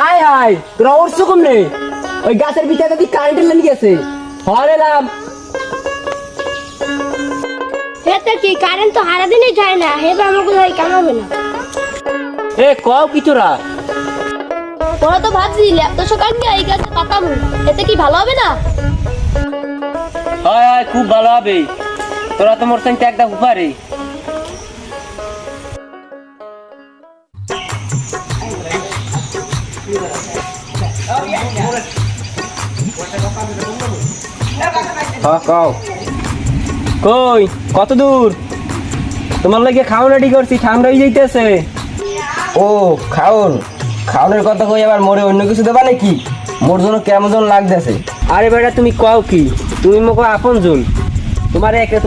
আয় আয় তোরা উঠছো কমনে? ওই গাছের ভিতরে যদি কারেন্টের লাইন গেছে হরে এলাম। হেতে কি কারেন্ট তো হারা দিনই যায় না, হেবে আমাকে ভাই কামাবে না। এ কও কি তোরা? ওরা তো ভাবছি ল্যাপটপ সকাল নিয়ে এই গাছে পাতাবো, এতে কি ভালো হবে না? হয় হয় খুব ভালো হবে, তোরা তো মোর সঙ্গে একটা উপরে। কই কত দূর? তোমার লাগে খাওয়া রেডি করছি, ঠান্ডা হয়ে যাইতেছে। ও খাওন, খাওনের কথা কই আবার মোরে অন্য কিছু দেবা নাকি? মোর জন্য কেমন জন লাগতেছে। আরে বেটা তুমি কও কি? তুমি মোকে আপন জন, তোমার একটা